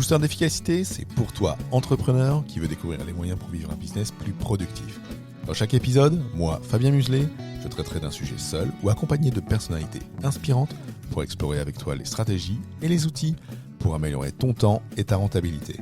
Booster d'efficacité, c'est pour toi, entrepreneur, qui veut découvrir les moyens pour vivre un business plus productif. Dans chaque épisode, moi, Fabien Muselet, je traiterai d'un sujet seul ou accompagné de personnalités inspirantes pour explorer avec toi les stratégies et les outils pour améliorer ton temps et ta rentabilité.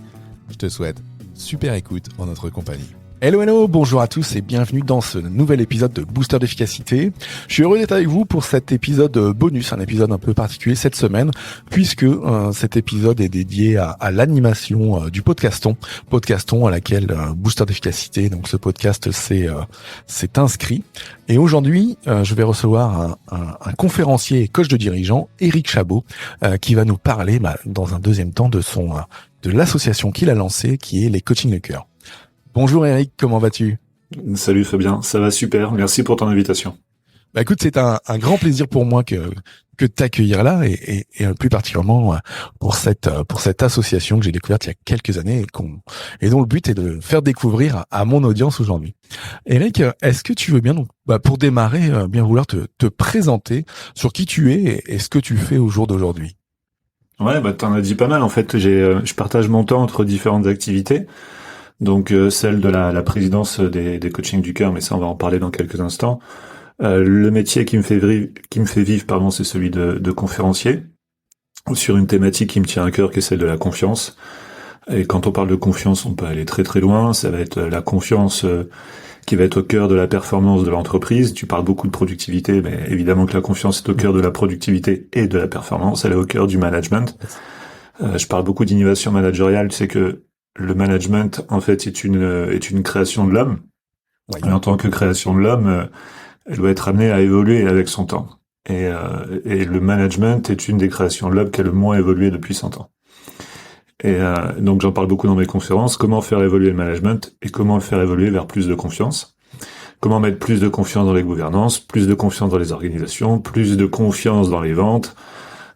Je te souhaite super écoute en notre compagnie. Hello, bonjour à tous et bienvenue dans ce nouvel épisode de Booster d'efficacité. Je suis heureux d'être avec vous pour cet épisode bonus, un épisode un peu particulier cette semaine, puisque cet épisode est dédié à l'animation du podcaston à laquelle Booster d'efficacité, donc ce podcast s'est inscrit. Et aujourd'hui, je vais recevoir un conférencier et coach de dirigeants, Eric Chabot, qui va nous parler dans un deuxième temps de l'association qu'il a lancée, qui est les Coaching le Cœur. Bonjour Eric, comment vas-tu ? Salut Fabien, ça va super, merci pour ton invitation. Écoute, c'est un grand plaisir pour moi que de t'accueillir là et plus particulièrement pour cette association que j'ai découverte il y a quelques années et dont le but est de faire découvrir à mon audience aujourd'hui. Eric, est-ce que tu veux bien, pour démarrer, bien vouloir te présenter sur qui tu es et ce que tu fais au jour d'aujourd'hui ? Ouais, t'en as dit pas mal en fait, je partage mon temps entre différentes activités. Donc celle de la présidence des coachings du cœur, mais ça on va en parler dans quelques instants. Le métier qui me fait vivre, c'est celui de conférencier sur une thématique qui me tient à cœur, qui est celle de la confiance. Et quand on parle de confiance, on peut aller très très loin. Ça va être la confiance qui va être au cœur de la performance de l'entreprise. Tu parles beaucoup de productivité, mais évidemment que la confiance est au cœur de la productivité et de la performance. Elle est au cœur du management. Je parle beaucoup d'innovation managériale. Tu sais que le management, en fait, est une création de l'homme. Oui. Et en tant que création de l'homme, elle doit être amenée à évoluer avec son temps. Et le management est une des créations de l'homme qui a le moins évolué depuis 100 ans. Et donc, j'en parle beaucoup dans mes conférences. Comment faire évoluer le management et comment le faire évoluer vers plus de confiance. Comment mettre plus de confiance dans les gouvernances, plus de confiance dans les organisations, plus de confiance dans les ventes,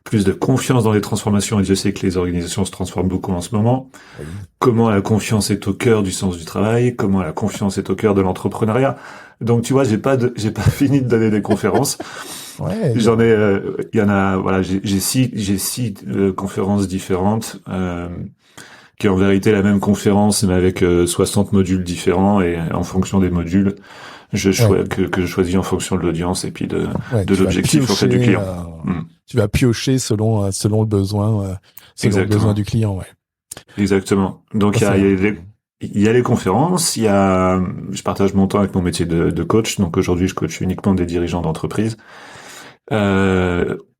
plus de confiance dans les transformations, et je sais que les organisations se transforment beaucoup en ce moment. Oui. Comment la confiance est au cœur du sens du travail, comment la confiance est au cœur de l'entrepreneuriat. Donc tu vois, j'ai pas fini de donner des conférences. Ouais. J'en ai, il y en a, voilà, j'ai six conférences différentes, qui est en vérité la même conférence, mais avec 60 modules différents, et en fonction des modules, que je choisis en fonction de l'audience et puis de l'objectif en fait du client. Tu vas piocher selon le besoin, le besoin du client, ouais. Exactement. Donc il y a les conférences, je partage mon temps avec mon métier de coach. Donc aujourd'hui, je coach uniquement des dirigeants d'entreprise.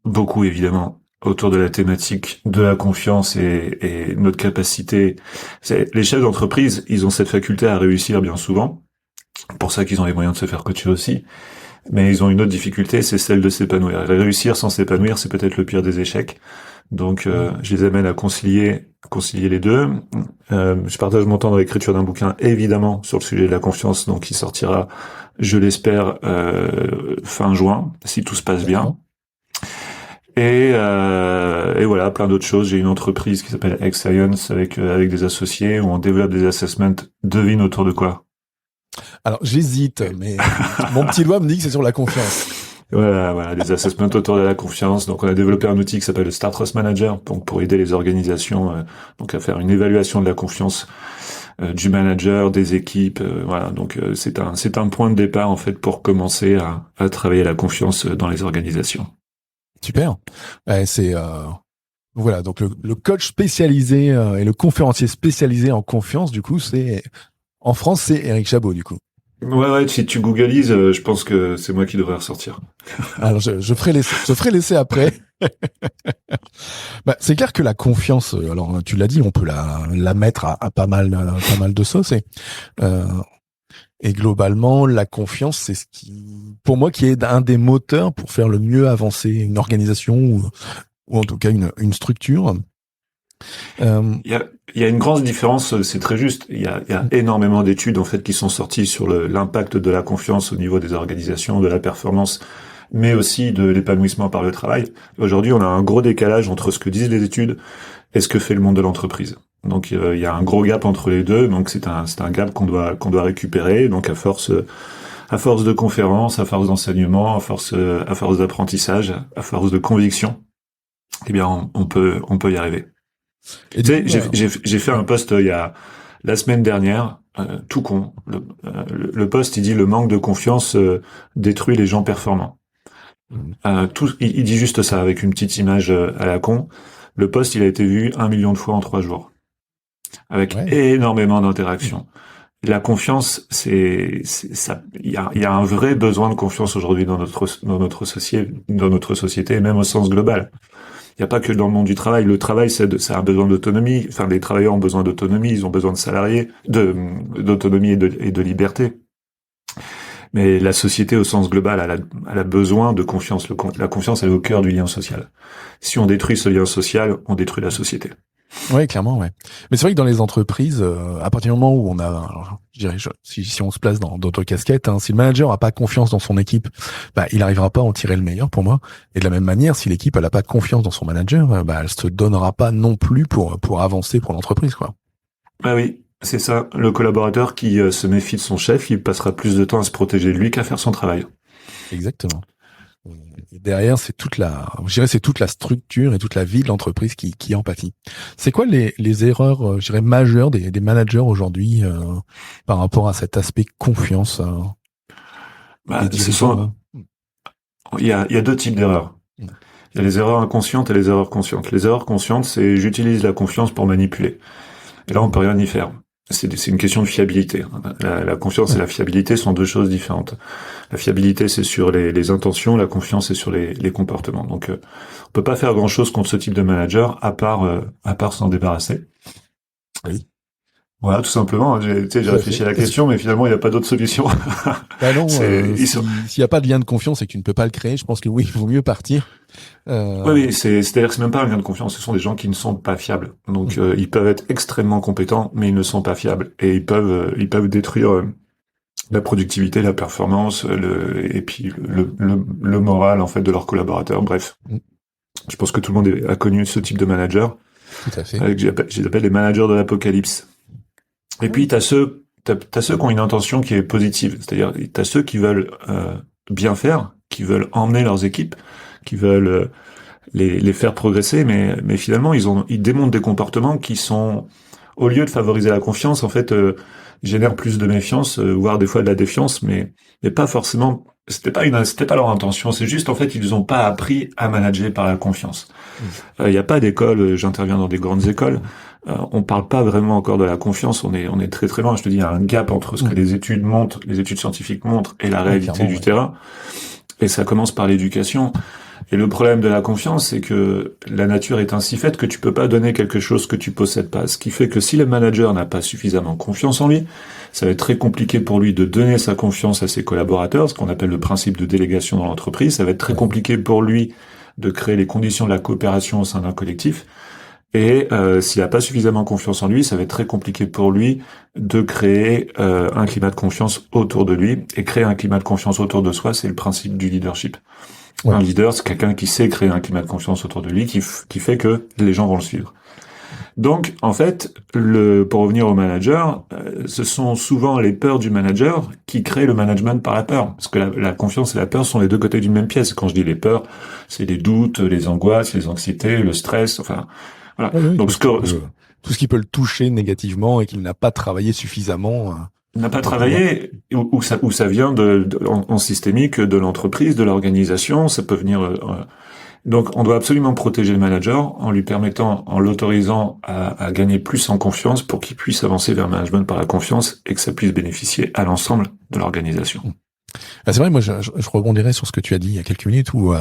Beaucoup évidemment autour de la thématique de la confiance et notre capacité. Les chefs d'entreprise, ils ont cette faculté à réussir bien souvent. Pour ça qu'ils ont les moyens de se faire coacher aussi. Mais ils ont une autre difficulté, c'est celle de s'épanouir. Et réussir sans s'épanouir, c'est peut-être le pire des échecs. Donc, je les amène à concilier les deux. Je partage mon temps dans l'écriture d'un bouquin, évidemment, sur le sujet de la confiance, donc qui sortira, je l'espère, fin juin, si tout se passe bien. Et voilà, plein d'autres choses. J'ai une entreprise qui s'appelle X-Science avec des associés où on développe des assessments. Devine autour de quoi? Alors, j'hésite, mais mon petit doigt me dit que c'est sur la confiance. Voilà, des assessments autour de la confiance. Donc, on a développé un outil qui s'appelle le Star Trust Manager, donc pour aider les organisations, donc à faire une évaluation de la confiance du manager, des équipes. Voilà, donc c'est un point de départ en fait pour commencer à travailler la confiance dans les organisations. Super. Voilà, donc le coach spécialisé et le conférencier spécialisé en confiance, du coup, en France, c'est Eric Chabot, du coup. Ouais, si tu googlises, je pense que c'est moi qui devrais ressortir. Alors, je ferai l'essai après. C'est clair que la confiance, alors tu l'as dit, on peut la mettre à pas mal de sauces et globalement, la confiance, c'est ce qui, pour moi, qui est un des moteurs pour faire le mieux avancer une organisation ou en tout cas une structure. Il y a une grande différence, c'est très juste. Il y a énormément d'études en fait qui sont sorties sur l'impact de la confiance au niveau des organisations, de la performance, mais aussi de l'épanouissement par le travail. Aujourd'hui, on a un gros décalage entre ce que disent les études et ce que fait le monde de l'entreprise. Donc il y a un gros gap entre les deux. Donc c'est un gap qu'on doit récupérer. Donc à force de conférences, à force d'enseignement, à force d'apprentissage, à force de conviction, eh bien on peut y arriver. Et Tu du sais, coup, j'ai fait un post il y a la semaine dernière, tout con. Le post, il dit le manque de confiance détruit les gens performants. Il dit juste ça avec une petite image à la con. Le post, il a été vu 1 million de fois en 3 jours, avec ouais. énormément d'interactions. La confiance, c'est ça. Il y a un vrai besoin de confiance aujourd'hui dans notre société, et même au sens global. Il n'y a pas que dans le monde du travail. Le travail, ça a besoin d'autonomie. Enfin, les travailleurs ont besoin d'autonomie. Ils ont besoin de salariés, d'autonomie et de liberté. Mais la société, au sens global, elle a besoin de confiance. La confiance, elle est au cœur du lien social. Si on détruit ce lien social, on détruit la société. Ouais, clairement, ouais. Mais c'est vrai que dans les entreprises, à partir du moment où on a, alors, je dirais, si on se place dans d'autres casquettes, hein, si le manager n'a pas confiance dans son équipe, bah, il n'arrivera pas à en tirer le meilleur pour moi. Et de la même manière, si l'équipe elle a pas confiance dans son manager, bah, elle se donnera pas non plus pour avancer pour l'entreprise, quoi. Ah oui, c'est ça. Le collaborateur qui se méfie de son chef, il passera plus de temps à se protéger de lui qu'à faire son travail. Exactement. Et derrière, je dirais, c'est toute la structure et toute la vie de l'entreprise qui en pâtit. C'est quoi les erreurs, je dirais, majeures des managers aujourd'hui par rapport à cet aspect confiance des dirigeants, là? Il y a deux types d'erreurs. Il y a les erreurs inconscientes et les erreurs conscientes. Les erreurs conscientes, c'est j'utilise la confiance pour manipuler. Et là, on peut rien y faire. C'est une question de fiabilité. La confiance et la fiabilité sont deux choses différentes. La fiabilité, c'est sur les intentions, la confiance, c'est sur les comportements. Donc, on peut pas faire grand-chose contre ce type de manager, à part s'en débarrasser. Oui. Voilà, tout simplement. J'ai réfléchi à la question, mais finalement, il n'y a pas d'autre solution. Bah non, s'il sont... n'y a pas de lien de confiance et que tu ne peux pas le créer, je pense que oui, il vaut mieux partir. Oui, c'est-à-dire que c'est même pas un lien de confiance, ce sont des gens qui ne sont pas fiables. Donc ils peuvent être extrêmement compétents, mais ils ne sont pas fiables. Et ils peuvent détruire la productivité, la performance, et puis le moral en fait de leurs collaborateurs. Bref, je pense que tout le monde a connu ce type de manager. Tout à fait. Avec j'appelle les managers de l'apocalypse. Et puis t'as ceux qui ont une intention qui est positive, c'est-à-dire t'as ceux qui veulent bien faire, qui veulent emmener leurs équipes, qui veulent les faire progresser, mais finalement ils démontrent des comportements qui sont, au lieu de favoriser la confiance, en fait génèrent plus de méfiance, voire des fois de la défiance, mais pas forcément. C'était pas leur intention. C'est juste en fait ils ont pas appris à manager par la confiance. Il y a pas d'école. J'interviens dans des grandes écoles. On parle pas vraiment encore de la confiance. On est très très loin. Je te dis, il y a un gap entre ce que les études montrent, les études scientifiques montrent, et la réalité du terrain. Et ça commence par l'éducation. Et le problème de la confiance, c'est que la nature est ainsi faite que tu peux pas donner quelque chose que tu possèdes pas. Ce qui fait que si le manager n'a pas suffisamment confiance en lui, ça va être très compliqué pour lui de donner sa confiance à ses collaborateurs, ce qu'on appelle le principe de délégation dans l'entreprise. Ça va être très compliqué pour lui de créer les conditions de la coopération au sein d'un collectif. Et s'il n'a pas suffisamment confiance en lui, ça va être très compliqué pour lui de créer un climat de confiance autour de lui. Et créer un climat de confiance autour de soi, c'est le principe du leadership. Ouais. Un leader, c'est quelqu'un qui sait créer un climat de confiance autour de lui, qui fait que les gens vont le suivre. Donc, en fait, pour revenir au manager, ce sont souvent les peurs du manager qui créent le management par la peur. Parce que la confiance et la peur sont les deux côtés d'une même pièce. Quand je dis les peurs, c'est les doutes, les angoisses, les anxiétés, le stress, enfin... Voilà. Oui, donc tout ce qui peut le toucher négativement et qu'il n'a pas travaillé suffisamment. N'a pas travaillé, ou ça vient en systémique de l'entreprise, de l'organisation. Ça peut venir. Donc, on doit absolument protéger le manager en lui permettant, en l'autorisant à gagner plus en confiance pour qu'il puisse avancer vers le management par la confiance et que ça puisse bénéficier à l'ensemble de l'organisation. C'est vrai, moi je rebondirais sur ce que tu as dit il y a quelques minutes où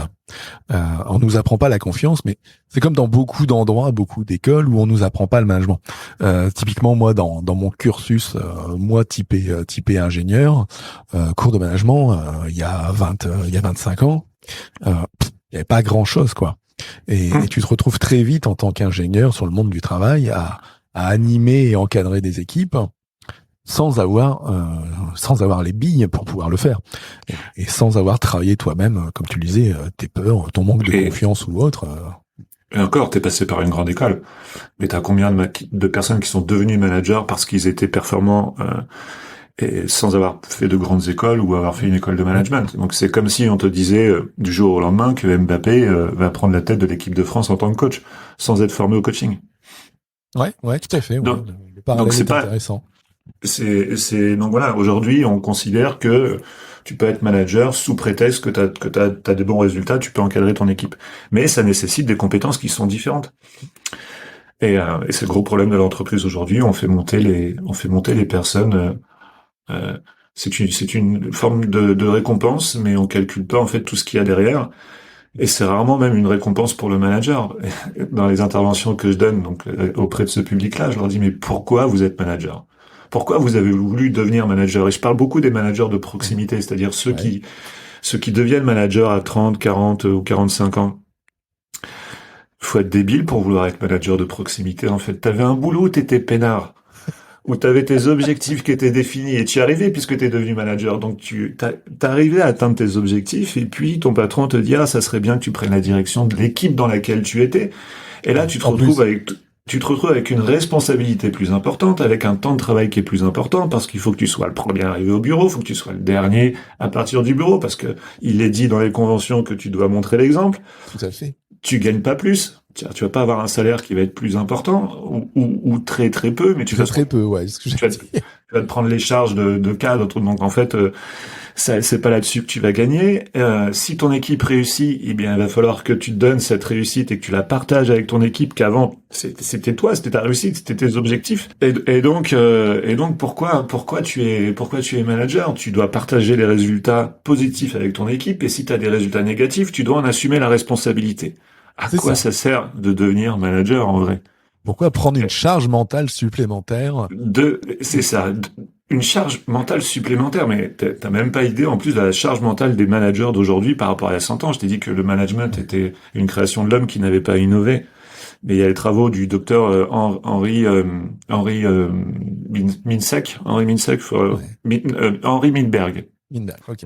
on nous apprend pas la confiance, mais c'est comme dans beaucoup d'endroits, beaucoup d'écoles où on nous apprend pas le management. Typiquement moi dans mon cursus, moi typé ingénieur, cours de management, il y a 25 ans, il y avait pas grand chose quoi. Et tu te retrouves très vite en tant qu'ingénieur sur le monde du travail à animer et encadrer des équipes sans avoir les billes pour pouvoir le faire et sans avoir travaillé toi-même, comme tu le disais, tes peurs, ton manque de confiance ou autre. Et encore, t'es passé par une grande école, mais t'as combien de personnes qui sont devenues managers parce qu'ils étaient performants et sans avoir fait de grandes écoles ou avoir fait une école de management. Donc c'est comme si on te disait du jour au lendemain que Mbappé va prendre la tête de l'équipe de France en tant que coach, sans être formé au coaching. Ouais, tout à fait. Ouais. Donc, Le parallèle donc c'est est pas, intéressant. donc voilà, aujourd'hui, on considère que tu peux être manager sous prétexte que t'as des bons résultats, tu peux encadrer ton équipe. Mais ça nécessite des compétences qui sont différentes. Et c'est le gros problème de l'entreprise aujourd'hui. On fait monter les personnes. Euh, c'est une forme de récompense, mais on calcule pas en fait tout ce qu'il y a derrière. Et c'est rarement même une récompense pour le manager. Dans les interventions que je donne donc auprès de ce public-là, je leur dis mais pourquoi vous êtes manager? Pourquoi vous avez voulu devenir manager? Et je parle beaucoup des managers de proximité, c'est-à-dire Ouais. ceux qui deviennent managers à 30, 40 ou 45 ans. Faut être débile pour vouloir être manager de proximité, en fait. T'avais un boulot, t'étais peinard, où t'avais tes objectifs qui étaient définis, et tu y arrivais puisque t'es devenu manager. Donc t'arrivais à atteindre tes objectifs, et puis ton patron te dit, ah, ça serait bien que tu prennes la direction de l'équipe dans laquelle tu étais. Et là, En plus, tu te retrouves avec une responsabilité plus importante, avec un temps de travail qui est plus important, parce qu'il faut que tu sois le premier arrivé au bureau, il faut que tu sois le dernier à partir du bureau, parce que il est dit dans les conventions que tu dois montrer l'exemple. tout à fait. Tu gagnes pas plus. Tu vas pas avoir un salaire qui va être plus important, ou très très peu, mais Très peu, ouais. C'est ce que tu vas te, tu vas te prendre les charges de cadre. Donc en fait, c'est pas là-dessus que tu vas gagner. Si ton équipe réussit, eh bien, il va falloir que tu te donnes cette réussite et que tu la partages avec ton équipe qu'avant, c'était toi, c'était ta réussite, c'était tes objectifs. Et donc, pourquoi tu es manager? Tu dois partager les résultats positifs avec ton équipe, et si tu as des résultats négatifs, tu dois en assumer la responsabilité. À C'est quoi ça. ça sert de devenir manager en vrai? Pourquoi prendre une charge mentale supplémentaire? C'est ça, une charge mentale supplémentaire, mais t'as même pas idée en plus de la charge mentale des managers d'aujourd'hui par rapport à il y a 100 ans. Je t'ai dit que le management était une création de l'homme qui n'avait pas innové, mais il y a les travaux du docteur Ouais. Henri Minberg, Ok.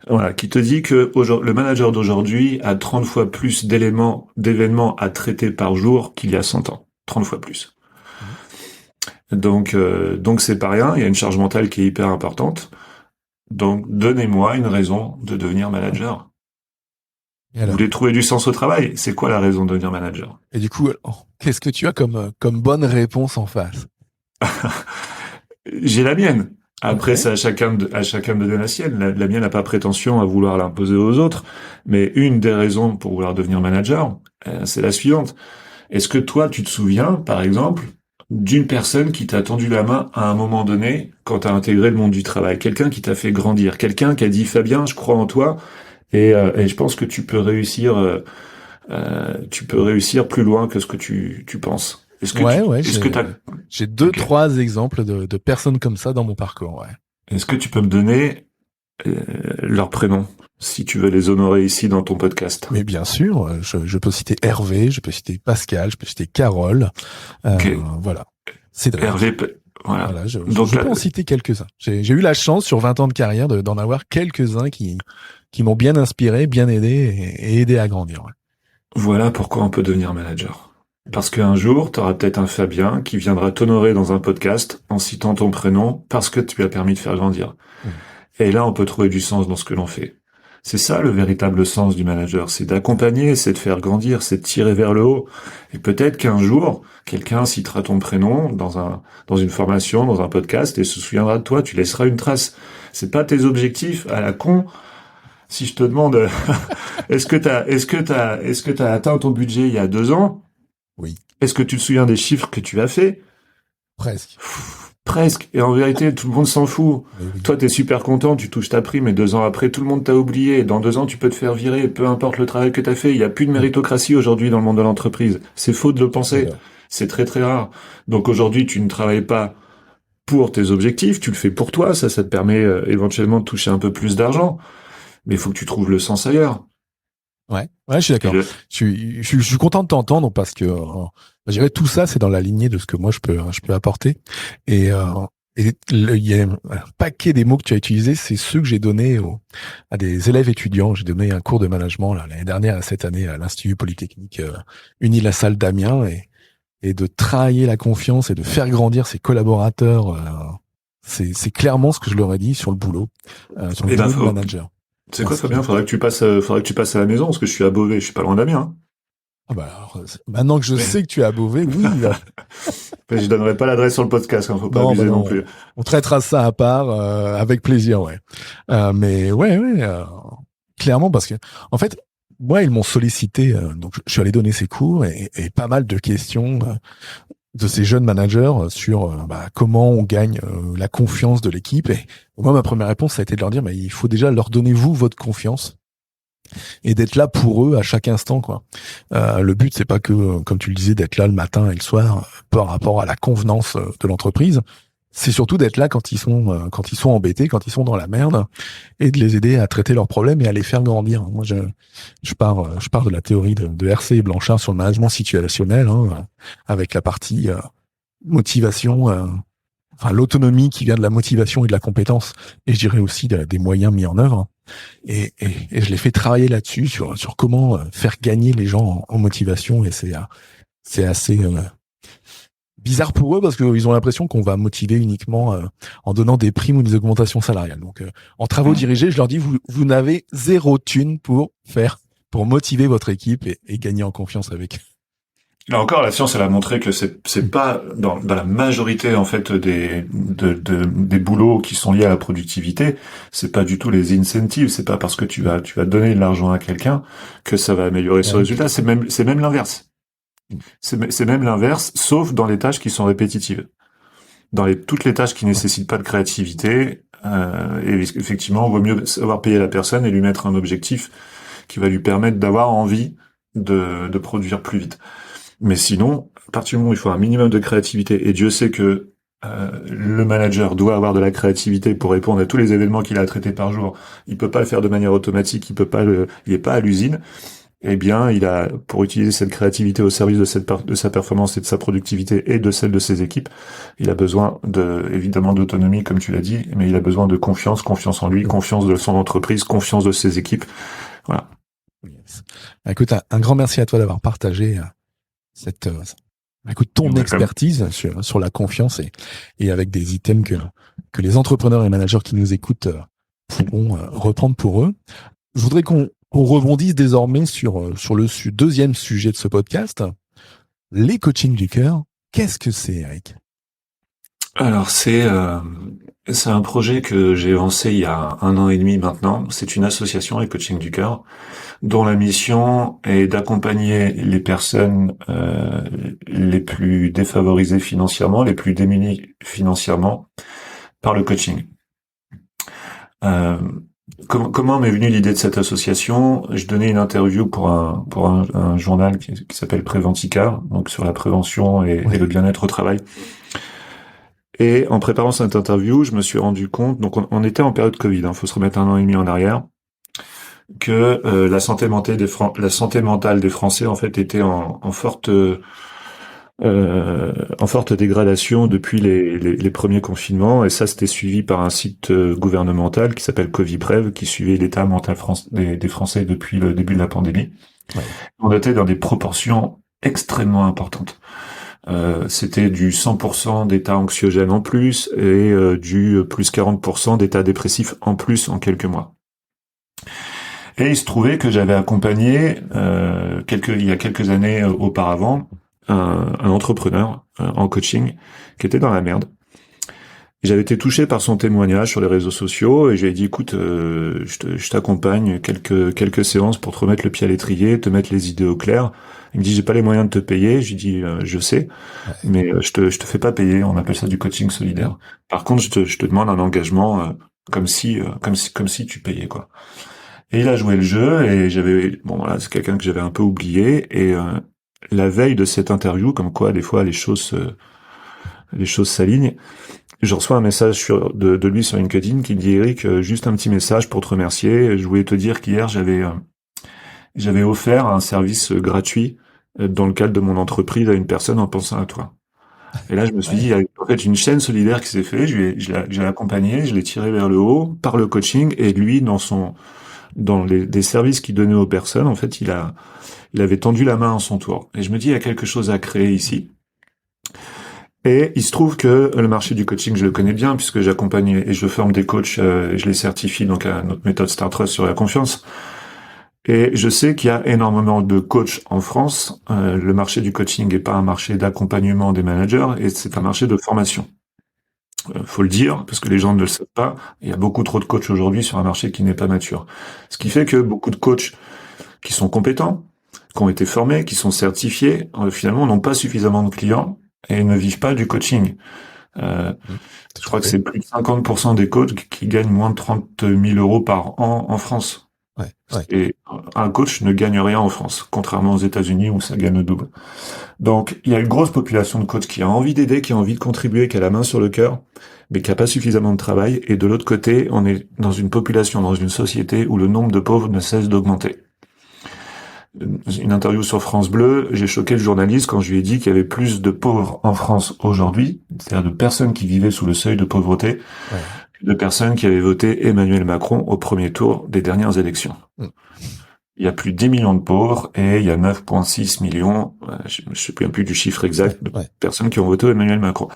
voilà, qui te dit que le manager d'aujourd'hui a 30 fois plus d'événements à traiter par jour qu'il y a 100 ans. 30 fois plus. Mhm. Donc c'est pas rien, il y a une charge mentale qui est hyper importante. Donc donnez-moi une raison de devenir manager. Et Vous alors? voulez trouver du sens au travail? C'est quoi la raison de devenir manager? Et du coup, qu'est-ce que tu as comme bonne réponse en face? J'ai la mienne. Après, Ouais. c'est à chacun de donner la sienne. La mienne n'a pas prétention à vouloir l'imposer aux autres, mais une des raisons pour vouloir devenir manager, c'est la suivante. Est-ce que toi, tu te souviens, par exemple, d'une personne qui t'a tendu la main à un moment donné quand t'as intégré le monde du travail? Quelqu'un qui t'a fait grandir, quelqu'un qui a dit Fabien, je crois en toi et je pense que tu peux réussir plus loin que ce que tu penses. Ouais, Est-ce que j'ai deux, ok. trois exemples de personnes comme ça dans mon parcours, ouais. Est-ce que tu peux me donner leurs prénoms si tu veux les honorer ici dans ton podcast? Mais bien sûr, je peux citer Hervé, je peux citer Pascal, je peux citer Carole, Ok. voilà. Cédric. Hervé, voilà. Voilà, Donc je peux en citer quelques-uns. J'ai eu la chance sur 20 ans de carrière d'en avoir quelques-uns qui m'ont bien inspiré, bien aidé et aidé à grandir. Ouais. voilà pourquoi on peut devenir manager. Parce qu'un jour, tu auras peut-être un Fabien qui viendra t'honorer dans un podcast en citant ton prénom parce que tu lui as permis de faire grandir. Mmh. Et là, on peut trouver du sens dans ce que l'on fait. C'est ça le véritable sens du manager, c'est d'accompagner, c'est de faire grandir, c'est de tirer vers le haut. Et peut-être qu'un jour, quelqu'un citera ton prénom dans une formation, dans un podcast et se souviendra de toi, tu laisseras une trace. C'est pas tes objectifs à la con. Si je te demande, est-ce que t'as atteint ton budget il y a 2 ans? Oui, Est-ce que tu te souviens des chiffres que tu as fait? presque. Presque. Et en vérité, tout le monde s'en fout. Mais oui. Toi, t'es super content, tu touches ta prime, et 2 ans après, tout le monde t'a oublié. Et dans 2 ans, tu peux te faire virer, peu importe le travail que t'as fait. Il n'y a plus de méritocratie aujourd'hui dans le monde de l'entreprise. C'est faux de le penser. C'est très très rare. Donc aujourd'hui, tu ne travailles pas pour tes objectifs, tu le fais pour toi. Ça te permet éventuellement de toucher un peu plus d'argent. Mais il faut que tu trouves le sens ailleurs. Ouais, je suis Et d'accord. Je suis content de t'entendre parce que je dirais tout ça, c'est dans la lignée de ce que moi je peux apporter. Et il y a un paquet des mots que tu as utilisés, c'est ceux que j'ai donnés à des élèves étudiants. J'ai donné un cours de management là, l'année dernière, cette année, à l'Institut Polytechnique Uni-La-Salle d'Amiens, et de travailler la confiance et de faire grandir ses collaborateurs. C'est clairement ce que je leur ai dit sur le boulot, sur le boulot de manager. C'est quoi, Fabien? Faudrait que tu passes à la maison, parce que je suis à Beauvais, je suis pas loin d'Amiens. Ah bah alors, maintenant que je sais que tu es à Beauvais, oui. Je donnerai pas l'adresse sur le podcast, faut pas abuser non plus. On traitera ça à part, avec plaisir, ouais. Mais ouais, clairement, parce que en fait, moi, ils m'ont sollicité, donc je suis allé donner ces cours et pas mal de questions de ces jeunes managers sur comment on gagne la confiance de l'équipe. Et moi, ma première réponse, ça a été de leur dire, mais il faut déjà leur donner vous votre confiance et d'être là pour eux à chaque instant, quoi. Le but, c'est pas que, comme tu le disais, d'être là le matin et le soir par rapport à la convenance de l'entreprise. C'est surtout d'être là quand ils sont embêtés, quand ils sont dans la merde, et de les aider à traiter leurs problèmes et à les faire grandir. Moi, je pars de la théorie de RC et Blanchard sur le management situationnel, avec la partie motivation, l'autonomie qui vient de la motivation et de la compétence, et je dirais aussi des moyens mis en œuvre. Et je les fais travailler là-dessus sur comment faire gagner les gens en motivation, et c'est assez bizarre pour eux parce qu'ils ont l'impression qu'on va motiver uniquement en donnant des primes ou des augmentations salariales. Donc en travaux dirigés, je leur dis vous n'avez zéro thune pour motiver votre équipe et gagner en confiance avec eux. Là encore, la science, elle a montré que c'est pas dans la majorité en fait des boulots qui sont liés à la productivité, c'est pas du tout les incentives, c'est pas parce que tu vas donner de l'argent à quelqu'un que ça va améliorer ce résultat, c'est même l'inverse. C'est même l'inverse, sauf dans les tâches qui sont répétitives. Toutes les tâches qui nécessitent pas de créativité, et effectivement, il vaut mieux savoir payer la personne et lui mettre un objectif qui va lui permettre d'avoir envie de produire plus vite. Mais sinon, à partir du moment où il faut un minimum de créativité, et Dieu sait que le manager doit avoir de la créativité pour répondre à tous les événements qu'il a à traiter par jour, il peut pas le faire de manière automatique, il est pas à l'usine, eh bien, pour utiliser cette créativité au service de sa performance et de sa productivité et de celle de ses équipes, il a besoin évidemment d'autonomie, comme tu l'as dit, mais il a besoin de confiance en lui, confiance de son entreprise, confiance de ses équipes. Voilà. Yes. Écoute, un grand merci à toi d'avoir partagé ton expertise sur la confiance et avec des items que les entrepreneurs et managers qui nous écoutent pourront reprendre pour eux. Je voudrais qu'on rebondisse désormais sur le deuxième sujet de ce podcast, les coachings du cœur. Qu'est-ce que c'est, Eric ? Alors c'est un projet que j'ai lancé il y a 1 an et demi maintenant. C'est une association, les coachings du cœur, dont la mission est d'accompagner les personnes les plus défavorisées financièrement, les plus démunies financièrement, par le coaching. Comment m'est venue l'idée de cette association ? Je donnais une interview pour un journal qui s'appelle Préventica, donc sur la prévention et le bien-être au travail. Et en préparant cette interview, je me suis rendu compte, donc on était en période Covid, faut se remettre 1 an et demi en arrière, que la santé mentale des Français en fait était en forte dégradation depuis les premiers confinements, et ça c'était suivi par un site gouvernemental qui s'appelle Coviprev, qui suivait l'état mental des Français depuis le début de la pandémie. Ouais. On était dans des proportions extrêmement importantes. C'était du 100% d'état anxiogène en plus et du plus 40% d'état dépressif en plus en quelques mois. Et il se trouvait que j'avais accompagné il y a quelques années auparavant un entrepreneur en coaching qui était dans la merde. J'avais été touché par son témoignage sur les réseaux sociaux et je lui ai dit écoute, je t'accompagne quelques séances pour te remettre le pied à l'étrier, te mettre les idées au clair. Il me dit j'ai pas les moyens de te payer. Je lui dis je sais, mais je te fais pas payer. On appelle ça du coaching solidaire. Par contre, je te demande un engagement comme si tu payais quoi. Et il a joué le jeu et c'est quelqu'un que j'avais un peu oublié et la veille de cette interview, comme quoi des fois les choses s'alignent, je reçois un message de lui sur LinkedIn qui me dit Eric, juste un petit message pour te remercier. Je voulais te dire qu'hier j'avais offert un service gratuit dans le cadre de mon entreprise à une personne en pensant à toi. Et là je me suis dit il y a en fait une chaîne solidaire qui s'est faite. Je l'ai accompagné, je l'ai tiré vers le haut par le coaching et lui dans des services qu'il donnait aux personnes, en fait, il avait tendu la main à son tour. Et je me dis, il y a quelque chose à créer ici. Et il se trouve que le marché du coaching, je le connais bien, puisque j'accompagne et je forme des coachs, et je les certifie donc à notre méthode Star Trust sur la confiance. Et je sais qu'il y a énormément de coachs en France. Le marché du coaching n'est pas un marché d'accompagnement des managers, et c'est un marché de formation. Faut le dire, parce que les gens ne le savent pas. Il y a beaucoup trop de coachs aujourd'hui sur un marché qui n'est pas mature. Ce qui fait que beaucoup de coachs qui sont compétents, qui ont été formés, qui sont certifiés, finalement n'ont pas suffisamment de clients et ne vivent pas du coaching. Je crois que c'est plus de 50% des coachs qui gagnent moins de 30 000 euros par an en France. Ouais, ouais. Et un coach ne gagne rien en France, contrairement aux États-Unis où ça gagne le double. Donc, il y a une grosse population de coachs qui a envie d'aider, qui a envie de contribuer, qui a la main sur le cœur, mais qui a pas suffisamment de travail. Et de l'autre côté, on est dans une population, dans une société où le nombre de pauvres ne cesse d'augmenter. Une interview sur France Bleu, j'ai choqué le journaliste quand je lui ai dit qu'il y avait plus de pauvres en France aujourd'hui, c'est-à-dire de personnes qui vivaient sous le seuil de pauvreté, de personnes qui avaient voté Emmanuel Macron au premier tour des dernières élections. Il y a plus de 10 millions de pauvres et il y a 9,6 millions, je ne sais plus du chiffre exact, de personnes qui ont voté Emmanuel Macron.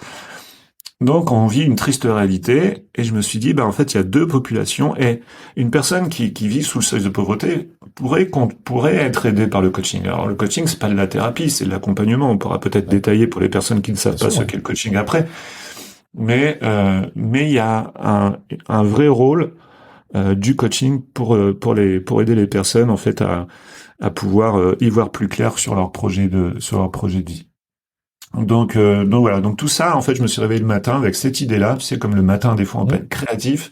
Donc on vit une triste réalité et je me suis dit en fait il y a deux populations et une personne qui vit sous le seuil de pauvreté pourrait être aidée par le coaching. Alors le coaching c'est pas de la thérapie, c'est de l'accompagnement. On pourra peut-être détailler pour les personnes qui ne savent pas ce qu'est le coaching après. Mais il y a un vrai rôle du coaching pour aider les personnes en fait à pouvoir y voir plus clair sur leur projet de vie. Donc voilà, donc tout ça, en fait, je me suis réveillé le matin avec cette idée-là, tu sais, comme le matin, des fois, on peut être créatif.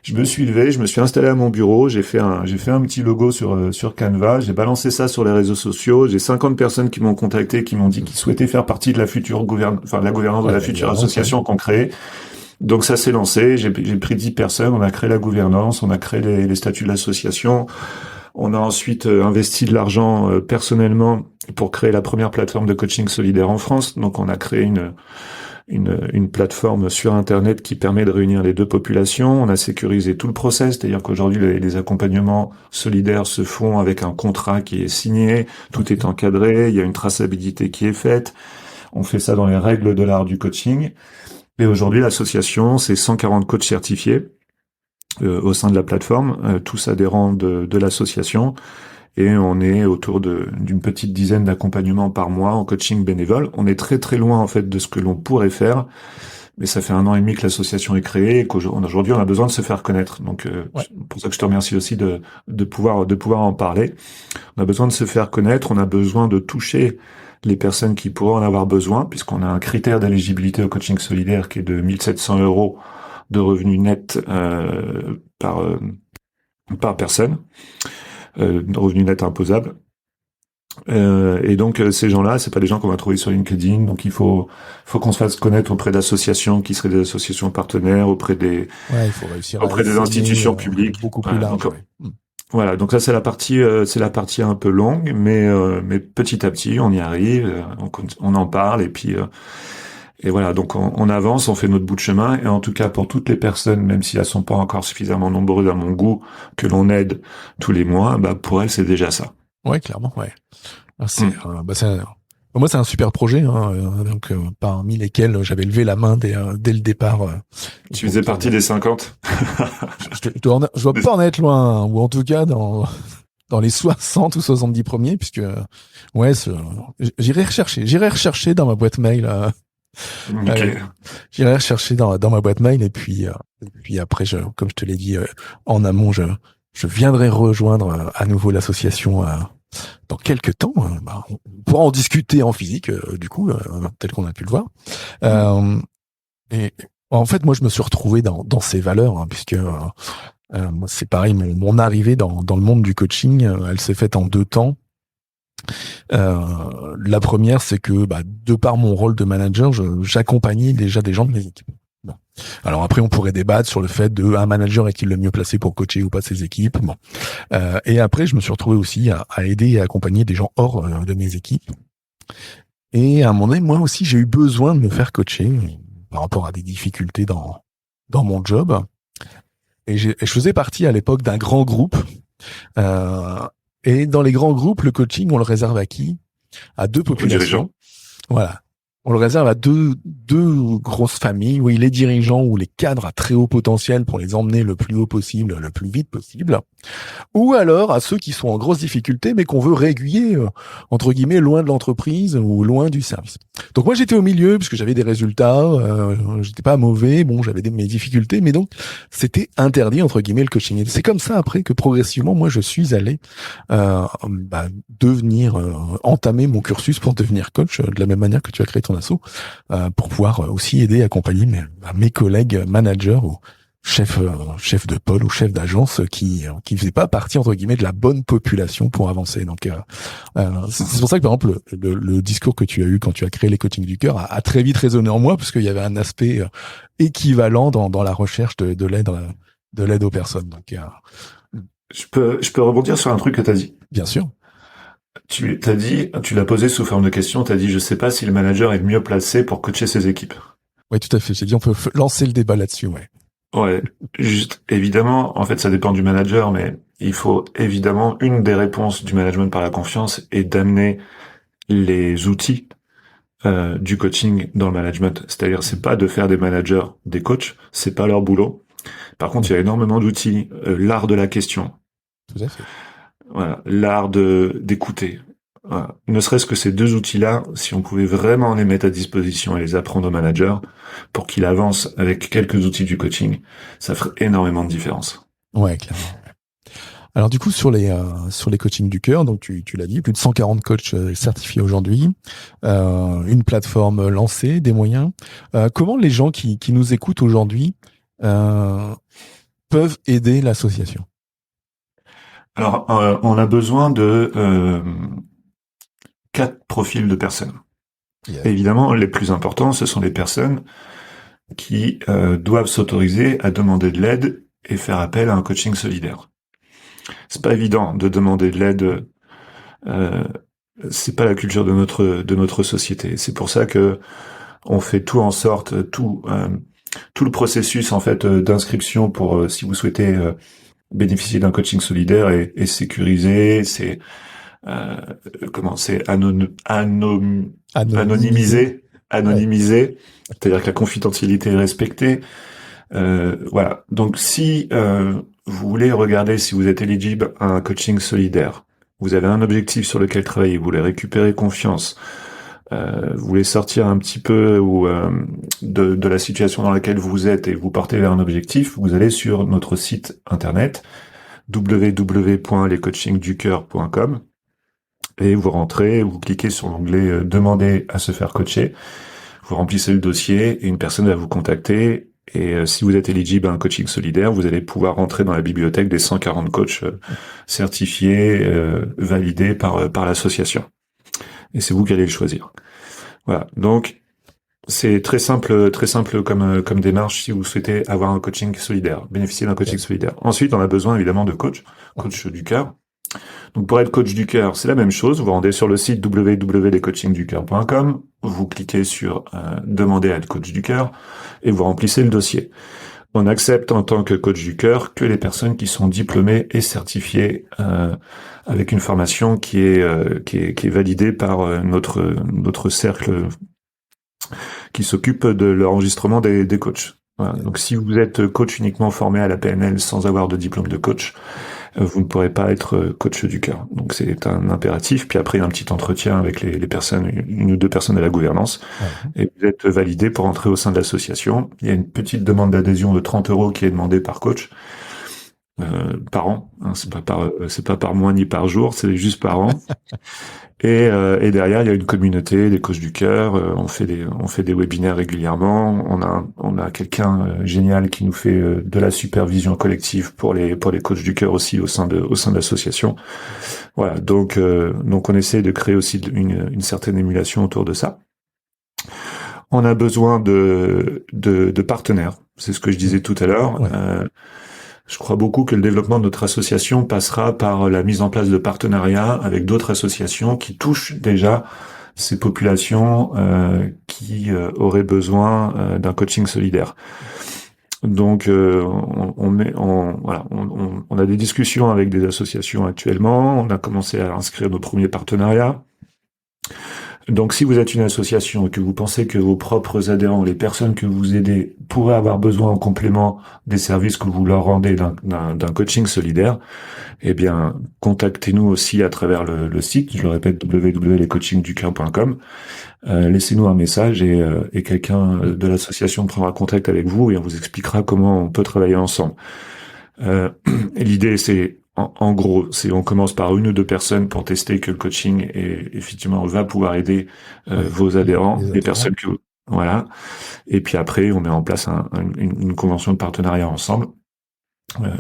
Je me suis levé, je me suis installé à mon bureau, j'ai fait un petit logo sur Canva, j'ai balancé ça sur les réseaux sociaux, j'ai 50 personnes qui m'ont contacté, qui m'ont dit qu'ils souhaitaient faire partie de la future la gouvernance de la future association qu'on crée. Donc ça s'est lancé, j'ai pris 10 personnes, on a créé la gouvernance, on a créé les statuts de l'association. On a ensuite investi de l'argent personnellement pour créer la première plateforme de coaching solidaire en France. Donc on a créé une plateforme sur Internet qui permet de réunir les deux populations. On a sécurisé tout le process, c'est-à-dire qu'aujourd'hui les accompagnements solidaires se font avec un contrat qui est signé, tout est encadré, il y a une traçabilité qui est faite. On fait ça dans les règles de l'art du coaching. Et aujourd'hui l'association, c'est 140 coachs certifiés. Au sein de la plateforme, tous adhérents de l'association, et on est autour d'une petite dizaine d'accompagnements par mois en coaching bénévole. On est très très loin en fait de ce que l'on pourrait faire, mais ça fait 1 an et demi que l'association est créée et qu'aujourd'hui on a besoin de se faire connaître. Donc c'est pour ça que je te remercie aussi de pouvoir en parler. On a besoin de se faire connaître, on a besoin de toucher les personnes qui pourraient en avoir besoin, puisqu'on a un critère d'éligibilité au coaching solidaire qui est de 1 700 € de revenus nets par personne, revenus nets imposables. Et donc ces gens-là, c'est pas des gens qu'on va trouver sur LinkedIn. Donc il faut qu'on se fasse connaître auprès d'associations qui seraient des associations partenaires, auprès des institutions publiques. Beaucoup plus large. Voilà, donc ça c'est la partie un peu longue, mais petit à petit on y arrive, on en parle et voilà, donc on avance, on fait notre bout de chemin, et en tout cas pour toutes les personnes, même si elles sont pas encore suffisamment nombreuses à mon goût, que l'on aide tous les mois, pour elles c'est déjà ça. Ouais, clairement, ouais. Moi c'est un super projet, donc parmi lesquels j'avais levé la main dès le départ. Tu faisais partie des 50. je dois pas en être loin, ou en tout cas dans les 60 ou 70 premiers, puisque j'irai rechercher dans ma boîte mail. J'irai rechercher dans ma boîte mail et puis après comme je te l'ai dit en amont, je viendrai rejoindre à nouveau l'association dans quelques temps. On pourra en discuter en physique du coup tel qu'on a pu le voir. Et en fait moi je me suis retrouvé dans ces valeurs puisque c'est pareil, mon arrivée dans le monde du coaching, elle s'est faite en 2 temps. La première, c'est que de par mon rôle de manager, j'accompagnais déjà des gens de mes équipes. Bon. Alors après, on pourrait débattre sur le fait de un manager est-il le mieux placé pour coacher ou pas ses équipes. Bon. Et après, je me suis retrouvé aussi à aider et à accompagner des gens hors de mes équipes. Et à un moment donné, moi aussi, j'ai eu besoin de me faire coacher par rapport à des difficultés dans mon job. Et je faisais partie à l'époque d'un grand groupe. Et dans les grands groupes, le coaching, on le réserve à qui? À 2 populations. Voilà. On le réserve à deux deux grosses familles, oui, les dirigeants ou les cadres à très haut potentiel pour les emmener le plus haut possible, le plus vite possible, ou alors à ceux qui sont en grosse difficulté mais qu'on veut régulier, entre guillemets, loin de l'entreprise ou loin du service. Donc moi j'étais au milieu parce que j'avais des résultats, j'étais pas mauvais, bon j'avais mes difficultés, mais donc c'était interdit entre guillemets le coaching. Et c'est comme ça après que progressivement moi je suis allé devenir entamer mon cursus pour devenir coach de la même manière que tu as créé ton asso, pour pouvoir aussi aider, accompagner mes collègues managers ou chef de pôle ou chef d'agence qui faisait pas partie entre guillemets de la bonne population pour avancer. Donc c'est pour ça que par exemple le discours que tu as eu quand tu as créé les coachings du cœur a très vite résonné en moi parce qu'il y avait un aspect équivalent dans la recherche de l'aide aux personnes. Donc je peux rebondir sur un truc que t'as dit. Bien sûr. Tu l'as posé sous forme de question, t'as dit je sais pas si le manager est le mieux placé pour coacher ses équipes. Oui, tout à fait. J'ai dit on peut lancer le débat là-dessus, ouais. Ouais, juste évidemment, en fait, ça dépend du manager, mais il faut évidemment une des réponses du management par la confiance est d'amener les outils du coaching dans le management. C'est-à-dire, c'est pas de faire des managers des coachs, c'est pas leur boulot. Par contre, il y a énormément d'outils, l'art de la question. Tout à fait. Voilà, l'art d'écouter. Voilà. Ne serait-ce que ces deux outils-là, si on pouvait vraiment les mettre à disposition et les apprendre aux managers pour qu'ils avancent avec quelques outils du coaching, ça ferait énormément de différence. Ouais, clairement. Alors du coup sur les coachings du cœur, donc tu l'as dit, plus de 140 coachs certifiés aujourd'hui, une plateforme lancée, des moyens. Comment les gens qui nous écoutent aujourd'hui peuvent aider l'association? Alors on a besoin de 4 profils de personnes. Yeah. Évidemment, les plus importants, ce sont les personnes qui doivent s'autoriser à demander de l'aide et faire appel à un coaching solidaire. C'est pas évident de demander de l'aide. C'est pas la culture de notre société. C'est pour ça que on fait tout en sorte, tout le processus en fait d'inscription pour si vous souhaitez bénéficier d'un coaching solidaire est sécurisé. C'est anonymisé. Ouais. C'est-à-dire que la confidentialité est respectée. Voilà. Donc si vous voulez regarder si vous êtes éligible à un coaching solidaire, vous avez un objectif sur lequel travailler, vous voulez récupérer confiance, vous voulez sortir un petit peu de la situation dans laquelle vous êtes et vous porter vers un objectif, vous allez sur notre site internet www.lescoachingducoeur.com et vous rentrez, vous cliquez sur l'onglet demander à se faire coacher, vous remplissez le dossier et une personne va vous contacter. Et si vous êtes éligible à un coaching solidaire, vous allez pouvoir rentrer dans la bibliothèque des 140 coachs certifiés, validés par l'association. Et c'est vous qui allez le choisir. Voilà. Donc c'est très simple comme démarche si vous souhaitez avoir un coaching solidaire, bénéficier d'un coaching solidaire. Ensuite, on a besoin évidemment de coach du cœur. Donc pour être coach du cœur, c'est la même chose. Vous vous rendez sur le site www.lescoachingducoeur.com, vous cliquez sur demander à être coach du cœur et vous remplissez le dossier. On accepte en tant que coach du cœur que les personnes qui sont diplômées et certifiées avec une formation qui est validée par notre cercle qui s'occupe de l'enregistrement des coachs. Voilà. Donc si vous êtes coach uniquement formé à la PNL sans avoir de diplôme de coach, vous ne pourrez pas être coach du cœur. Donc c'est un impératif. Puis après, il y a un petit entretien avec les personnes, une ou deux personnes à la gouvernance. Et vous êtes validé pour entrer au sein de l'association. Il y a une petite demande d'adhésion de 30 € qui est demandée par coach, par an. Hein, c'est pas par mois ni par jour, c'est juste par an. Et derrière, il y a une communauté des coachs du cœur. On fait des webinaires régulièrement. On a quelqu'un génial qui nous fait de la supervision collective pour les coachs du cœur aussi au sein de l'association. Voilà. Donc on essaie de créer aussi une certaine émulation autour de ça. On a besoin de partenaires. C'est ce que je disais tout à l'heure. Ouais. Je crois beaucoup que le développement de notre association passera par la mise en place de partenariats avec d'autres associations qui touchent déjà ces populations qui auraient besoin d'un coaching solidaire. Donc on a des discussions avec des associations actuellement. On a commencé à inscrire nos premiers partenariats. Donc, si vous êtes une association et que vous pensez que vos propres adhérents, les personnes que vous aidez, pourraient avoir besoin en complément des services que vous leur rendez d'un coaching solidaire, eh bien, contactez-nous aussi à travers le site. Je le répète, www.lescoachingducoeur.com. Laissez-nous un message et quelqu'un de l'association prendra contact avec vous et on vous expliquera comment on peut travailler ensemble. L'idée, c'est en gros, on commence par une ou deux personnes pour tester que le coaching effectivement va pouvoir aider vos adhérents, les personnes que voilà. Et puis après, on met en place une convention de partenariat ensemble,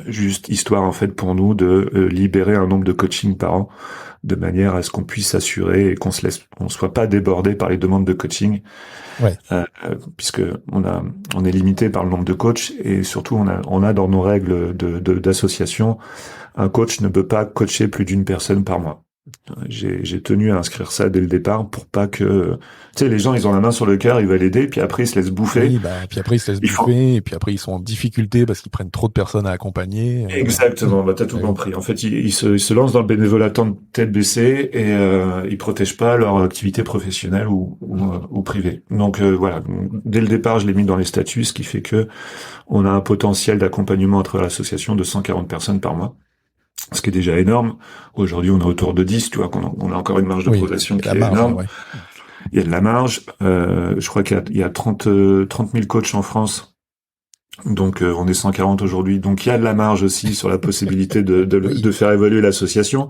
juste histoire en fait pour nous de libérer un nombre de coachings par an, de manière à ce qu'on puisse s'assurer et on soit pas débordé par les demandes de coaching. Ouais. Puisque on est limité par le nombre de coachs et surtout on a dans nos règles d'association, un coach ne peut pas coacher plus d'une personne par mois. J'ai tenu à inscrire ça dès le départ pour pas que, tu sais, les gens ils ont la main sur le cœur, ils veulent aider, puis après ils se laissent bouffer. Oui, puis après ils se laissent bouffer, et puis après ils sont en difficulté parce qu'ils prennent trop de personnes à accompagner. Exactement, t'as tout compris. En fait, ils se lancent dans le bénévolat tête baissée et ils protègent pas leur activité professionnelle ou privée. Donc voilà, dès le départ, je l'ai mis dans les statuts, ce qui fait que on a un potentiel d'accompagnement à travers l'association de 140 personnes par mois. Ce qui est déjà énorme. Aujourd'hui, on est autour de 10, tu vois, on a encore une marge de progression qui est énorme. Ouais. Il y a de la marge. Je crois qu'il y a 30 000 coachs en France. Donc, on est 140 aujourd'hui. Donc, il y a de la marge aussi sur la possibilité de faire évoluer l'association.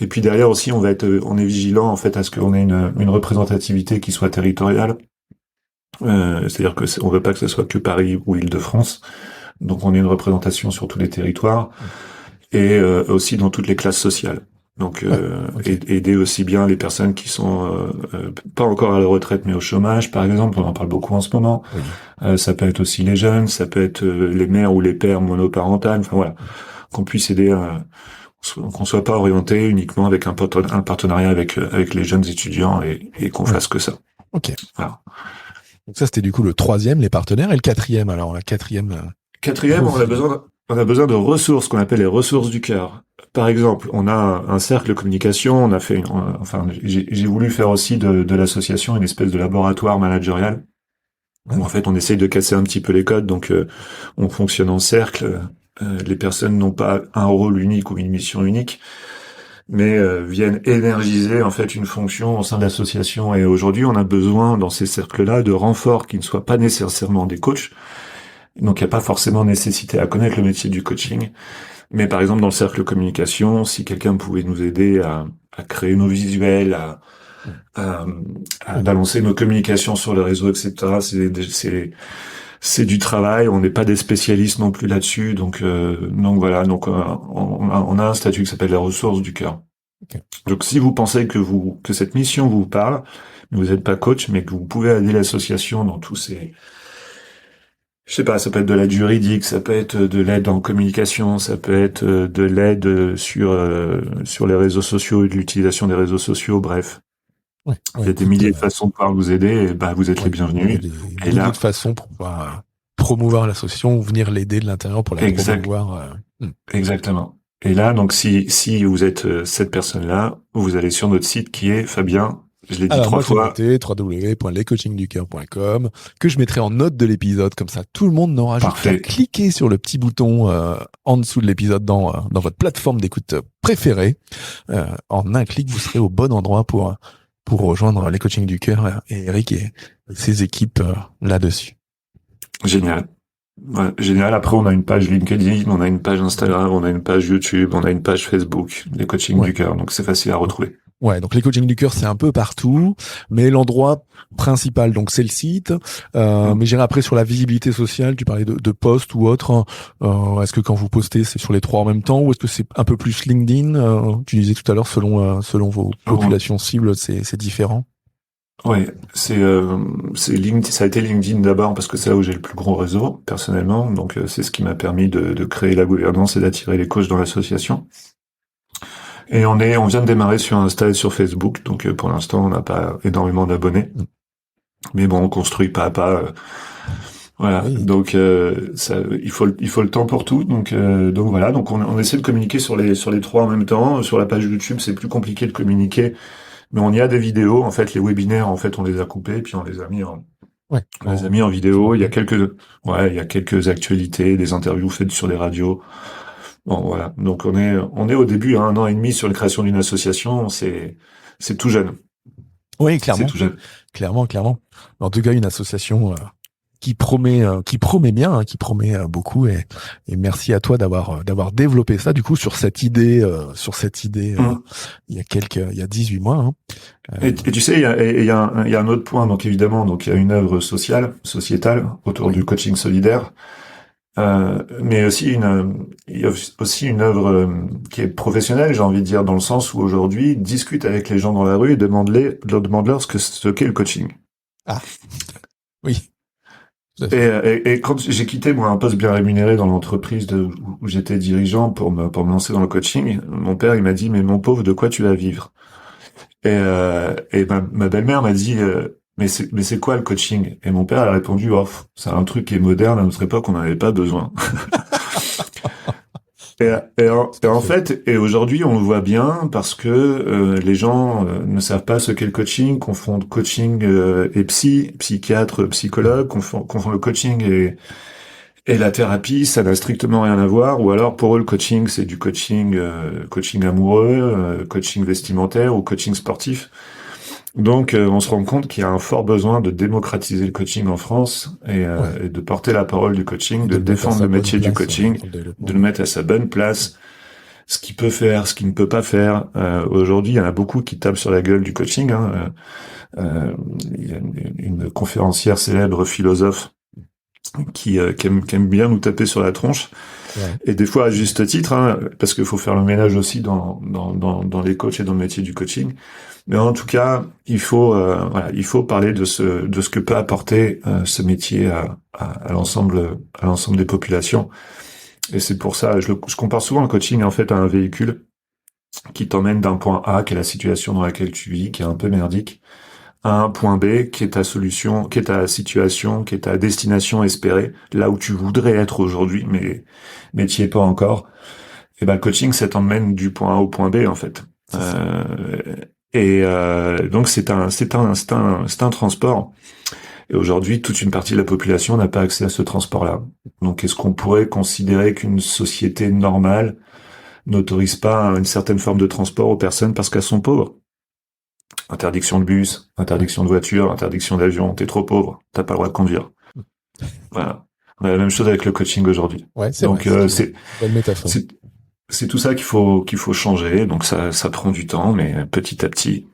Et puis derrière aussi, on est vigilant, en fait, à ce qu'on ait une représentativité qui soit territoriale. C'est-à-dire que on veut pas que ce soit que Paris ou Île-de-France. Donc, on ait une représentation sur tous les territoires. Et aussi dans toutes les classes sociales. Donc aider aussi bien les personnes qui sont pas encore à la retraite mais au chômage, par exemple, on en parle beaucoup en ce moment. Oui. Ça peut être aussi les jeunes, ça peut être les mères ou les pères monoparentales. Enfin voilà, qu'on puisse aider, qu'on soit pas orienté uniquement avec un partenariat avec les jeunes étudiants et qu'on fasse que ça. Ok. Voilà. Donc ça c'était du coup le troisième, les partenaires, et le quatrième. Alors la quatrième. Quatrième, on a besoin de ressources qu'on appelle les ressources du cœur. Par exemple, on a un cercle communication, on a fait j'ai voulu faire aussi de l'association une espèce de laboratoire managérial où en fait on essaye de casser un petit peu les codes, donc on fonctionne en cercle, les personnes n'ont pas un rôle unique ou une mission unique, mais viennent énergiser en fait une fonction au sein de l'association, et aujourd'hui on a besoin dans ces cercles-là de renforts qui ne soient pas nécessairement des coachs. Donc il n'y a pas forcément nécessité à connaître le métier du coaching, mais par exemple dans le cercle de si quelqu'un pouvait nous aider à créer nos visuels, à balancer nos communications sur le réseau, etc. C'est du travail, on n'est pas des spécialistes non plus là-dessus, donc voilà, donc on a un statut qui s'appelle la ressource du cœur. Okay. Donc si vous pensez que cette mission vous parle, mais vous n'êtes pas coach, mais que vous pouvez aider l'association dans tous ces, je sais pas, ça peut être de l'aide juridique, ça peut être de l'aide en communication, ça peut être de l'aide sur les réseaux sociaux et de l'utilisation des réseaux sociaux, bref. Ouais, il y a des milliers de façons de pouvoir vous aider, et vous êtes les bienvenus. Et là, de façons pour pouvoir promouvoir l'association ou venir l'aider de l'intérieur pour la promouvoir. Exactement. Et là, donc si vous êtes cette personne-là, vous allez sur notre site qui est Fabien. Je l'ai dit alors, 3 fois. www.lescoachingducoeur.com, que je mettrai en note de l'épisode, comme ça tout le monde n'aura juste qu'à cliquer sur le petit bouton en dessous de l'épisode dans votre plateforme d'écoute préférée. En un clic, vous serez au bon endroit pour rejoindre les coachings du cœur et Eric et ses équipes là-dessus. Génial. Ouais, génial. Après, on a une page LinkedIn, on a une page Instagram, on a une page YouTube, on a une page Facebook, les coachings du cœur. Donc, c'est facile à retrouver. Ouais, donc les coachings du cœur, c'est un peu partout, mais l'endroit principal, donc c'est le site. Mais j'irai après sur la visibilité sociale. Tu parlais de posts ou autre. Est-ce que quand vous postez, c'est sur les trois en même temps, ou est-ce que c'est un peu plus LinkedIn? Tu disais tout à l'heure, selon vos populations cibles, c'est différent. Ouais, c'est LinkedIn. Ça a été LinkedIn d'abord parce que c'est là où j'ai le plus gros réseau personnellement. Donc c'est ce qui m'a permis de créer la gouvernance et d'attirer les coachs dans l'association. Et on vient de démarrer sur Insta et sur Facebook, donc pour l'instant on n'a pas énormément d'abonnés, mais bon on construit pas à pas, voilà. Oui. Donc il faut le temps pour tout, donc voilà, donc on essaie de communiquer sur les trois en même temps. Sur la page YouTube c'est plus compliqué de communiquer, Mais on y a des vidéos. En fait, les webinaires, en fait, on les a coupés, puis on les a mis en vidéo. Il y a quelques actualités, des interviews faites sur les radios. Bon, voilà. Donc on est au début, 1 an et demi sur la création d'une association. C'est tout jeune. Oui, clairement. C'est tout jeune. Clairement. En tout cas, une association qui promet bien, hein, qui promet beaucoup. Et merci à toi d'avoir développé ça. Du coup, sur cette idée, il y a 18 mois. Hein. Et tu sais, il y a un autre point. Donc évidemment, donc il y a une œuvre sociétale autour du coaching solidaire. Mais aussi il y a aussi une œuvre qui est professionnelle, j'ai envie de dire, dans le sens où aujourd'hui, discute avec les gens dans la rue et demande-leur ce qu'est le coaching. Ah, oui. Et quand j'ai quitté, moi, un poste bien rémunéré dans l'entreprise où j'étais dirigeant pour me lancer dans le coaching, mon père, il m'a dit, mais mon pauvre, de quoi tu vas vivre? Et ma belle-mère m'a dit, mais c'est quoi le coaching? Et mon père a répondu, oh, c'est un truc qui est moderne, à notre époque, on n'en avait pas besoin. Et en fait, aujourd'hui, on le voit bien parce que les gens ne savent pas ce qu'est le coaching, confondent coaching et psychiatre, psychologue, confondent le coaching et la thérapie, ça n'a strictement rien à voir. Ou alors, pour eux, le coaching, c'est du coaching amoureux, coaching vestimentaire ou coaching sportif. Donc, on se rend compte qu'il y a un fort besoin de démocratiser le coaching en France et de porter la parole du coaching, de défendre le métier du coaching, de le mettre à sa bonne place, ce qu'il peut faire, ce qu'il ne peut pas faire. Aujourd'hui, il y en a beaucoup qui tapent sur la gueule du coaching. Il y a une conférencière célèbre, philosophe, qui aime bien nous taper sur la tronche. Ouais. Et des fois à juste titre, parce qu'il faut faire le ménage aussi dans les coachs et dans le métier du coaching. Mais en tout cas, il faut parler de ce que peut apporter ce métier à l'ensemble des populations. Et c'est pour ça, je compare souvent le coaching en fait à un véhicule qui t'emmène d'un point A, qui est la situation dans laquelle tu vis, qui est un peu merdique, à un point B, qui est ta solution, qui est ta situation, qui est ta destination espérée, là où tu voudrais être aujourd'hui, mais tu y es pas encore. Et ben, le coaching, ça t'emmène du point A au point B, en fait. Donc c'est un transport. Et aujourd'hui, toute une partie de la population n'a pas accès à ce transport-là. Donc, est-ce qu'on pourrait considérer qu'une société normale n'autorise pas une certaine forme de transport aux personnes parce qu'elles sont pauvres? Interdiction de bus, interdiction de voiture, interdiction d'avion. T'es trop pauvre, t'as pas le droit de conduire. Voilà. On a la même chose avec le coaching aujourd'hui. Ouais, c'est donc vrai, c'est bonne métaphore. C'est tout ça qu'il faut changer. Donc ça prend du temps, mais petit à petit,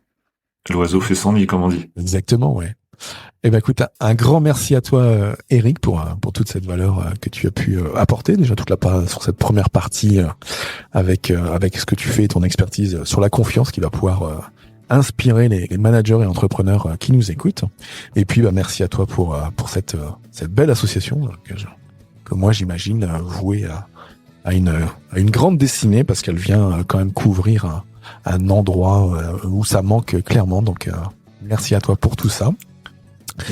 l'oiseau fait son nid, comme on dit. Exactement, ouais. Eh ben écoute, un grand merci à toi, Eric, pour toute cette valeur que tu as pu apporter déjà sur cette première partie avec ce que tu fais et ton expertise sur la confiance qui va pouvoir inspirer les managers et entrepreneurs qui nous écoutent. Et puis merci à toi pour cette belle association que moi j'imagine vouée à une grande destinée parce qu'elle vient quand même couvrir un endroit où ça manque clairement. Donc merci à toi pour tout ça.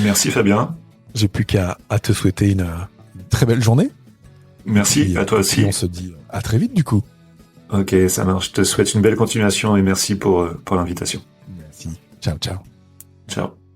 Merci Fabien. J'ai plus qu'à te souhaiter une très belle journée. Merci à toi aussi. Et on se dit à très vite du coup. Ok, ça marche. Je te souhaite une belle continuation et merci pour l'invitation. Merci. Ciao, ciao. Ciao.